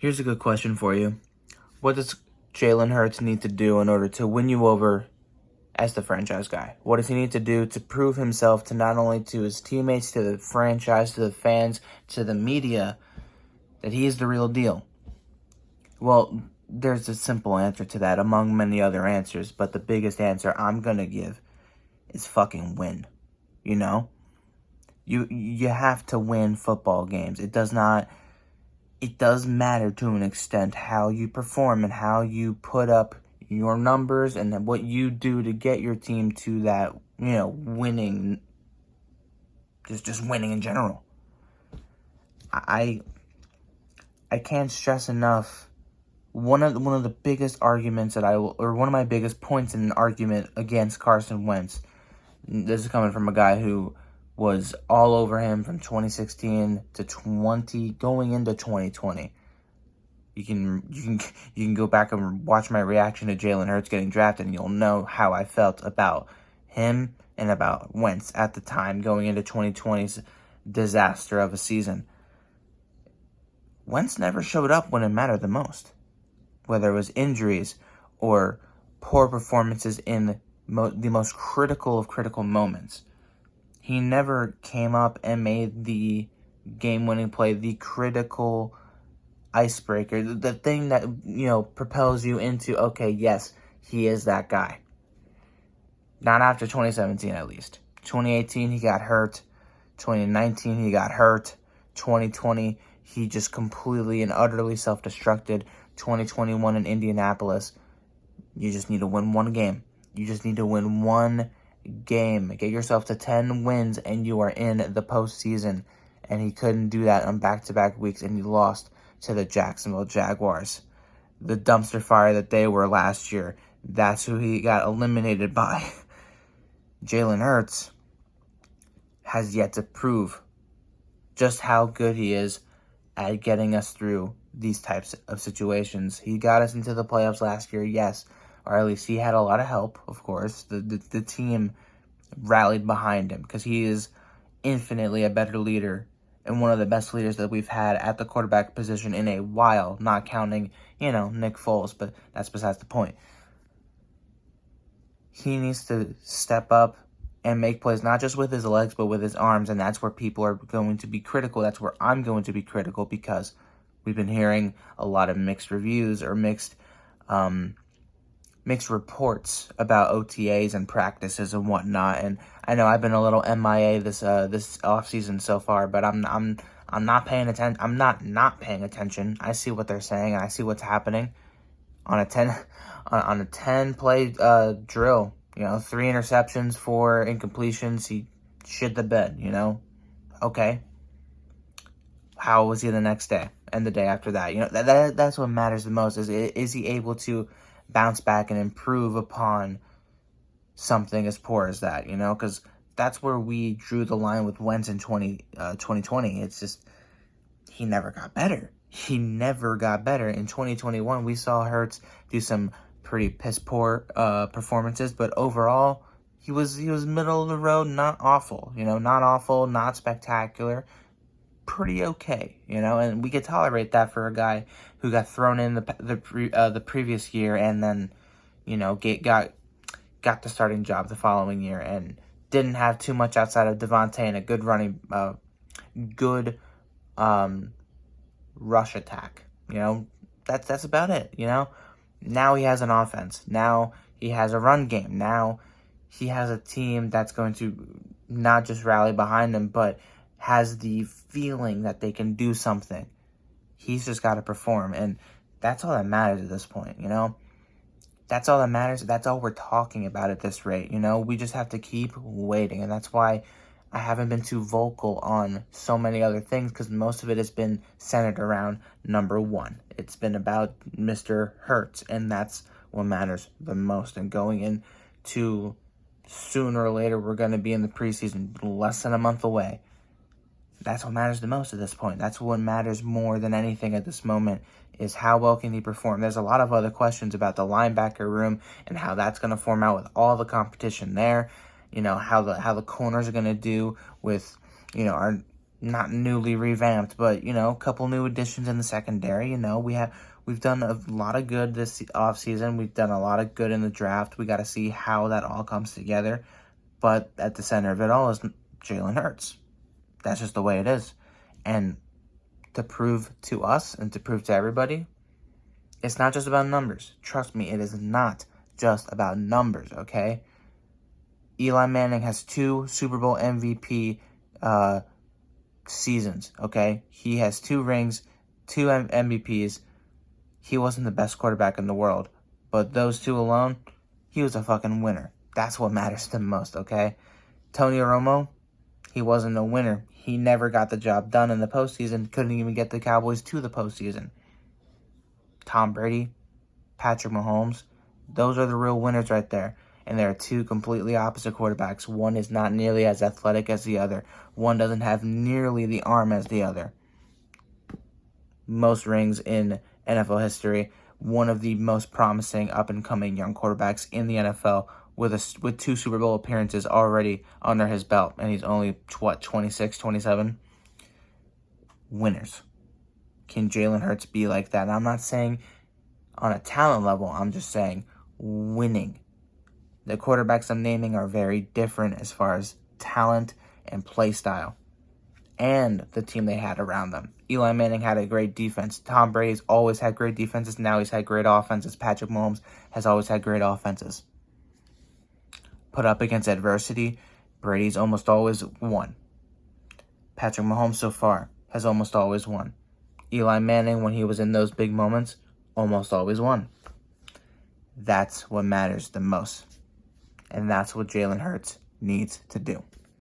Here's a good question for you. What does Jalen Hurts need to do in order to win you over as the franchise guy? What does he need to do to prove himself to not only to his teammates, to the franchise, to the fans, to the media, that he is the real deal? Well, there's a simple answer to that among many other answers, but the biggest answer I'm going to give is fucking win. You know? You have to win football games. It does matter to an extent how you perform and how you put up your numbers and what you do to get your team to that, winning, just winning in general. I can't stress enough. One of the biggest arguments one of my biggest points in an argument against Carson Wentz. This is coming from a guy who was all over him from 2016 to going into 2020. You can go back and watch my reaction to Jalen Hurts getting drafted, and you'll know how I felt about him and about Wentz at the time going into 2020's disaster of a season. Wentz never showed up when it mattered the most, whether it was injuries or poor performances in the most critical of critical moments. He never came up and made the game-winning play, the critical icebreaker, the thing that, propels you into, okay, yes, he is that guy. Not after 2017, at least. 2018, he got hurt. 2019, he got hurt. 2020, he just completely and utterly self-destructed. 2021 in Indianapolis, you just need to win one game. You just need to win one game. Get yourself to 10 wins, and you are in the postseason. And he couldn't do that on back-to-back weeks, and he lost to the Jacksonville Jaguars. The dumpster fire that they were last year. That's who he got eliminated by. Jalen Hurts has yet to prove just how good he is at getting us through these types of situations. He got us into the playoffs last year, yes, or at least he had a lot of help, of course. The team rallied behind him because he is infinitely a better leader and one of the best leaders that we've had at the quarterback position in a while, not counting, Nick Foles, but that's besides the point. He needs to step up and make plays, not just with his legs, but with his arms, and that's where people are going to be critical. That's where I'm going to be critical because we've been hearing a lot of mixed reviews or mixed reports about OTAs and practices and whatnot. And I know I've been a little MIA this offseason so far, but I'm not paying attention. I'm not paying attention. I see what they're saying and I see what's happening on a 10 play drill. 3 interceptions, 4 incompletions. He shit the bed. Okay. How was he the next day and the day after that? That's what matters the most. Is he able to bounce back and improve upon something as poor as that? Because that's where we drew the line with Wentz in 2020. It's just he never got better. He never got better. In 2021, we saw Hurts do some pretty piss poor performances, but overall, he was middle of the road, not awful. Not awful, not spectacular. Pretty okay, and we could tolerate that for a guy who got thrown in the previous year and then, got the starting job the following year and didn't have too much outside of Devontae and a good running, good rush attack. That's about it. Now he has an offense. Now he has a run game. Now he has a team that's going to not just rally behind him, but has the feeling that they can do something. He's just got to perform, and that's all that matters at this point, That's all that matters. That's all we're talking about at this rate, We just have to keep waiting, and that's why I haven't been too vocal on so many other things, because most of it has been centered around number one. It's been about Mr. Hurts, and that's what matters the most. And going into sooner or later, we're going to be in the preseason, less than a month away. That's what matters the most at this point. That's what matters more than anything at this moment, is how well can he perform. There's a lot of other questions about the linebacker room and how that's going to form out with all the competition there. How the corners are going to do with, our not newly revamped, but, a couple new additions in the secondary. We've done a lot of good this offseason. We've done a lot of good in the draft. We got to see how that all comes together. But at the center of it all is Jalen Hurts. That's just the way it is. And to prove to us and to prove to everybody, it's not just about numbers. Trust me, it is not just about numbers, okay? Eli Manning has 2 Super Bowl MVP seasons, okay? He has 2 rings, 2 MVPs. He wasn't the best quarterback in the world, but those 2 alone, he was a fucking winner. That's what matters the most, okay? Tony Romo, he wasn't a winner. He never got the job done in the postseason, couldn't even get the Cowboys to the postseason. Tom Brady, Patrick Mahomes, those are the real winners right there. And there are 2 completely opposite quarterbacks. One is not nearly as athletic as the other. One doesn't have nearly the arm as the other. Most rings in NFL history. One of the most promising up-and-coming young quarterbacks in the NFL with 2 Super Bowl appearances already under his belt. And he's only, 26, 27? Winners. Can Jalen Hurts be like that? And I'm not saying on a talent level. I'm just saying winning. The quarterbacks I'm naming are very different as far as talent and play style and the team they had around them. Eli Manning had a great defense. Tom Brady's always had great defenses. Now he's had great offenses. Patrick Mahomes has always had great offenses. Put up against adversity, Brady's almost always won. Patrick Mahomes so far has almost always won. Eli Manning, when he was in those big moments, almost always won. That's what matters the most. And that's what Jalen Hurts needs to do.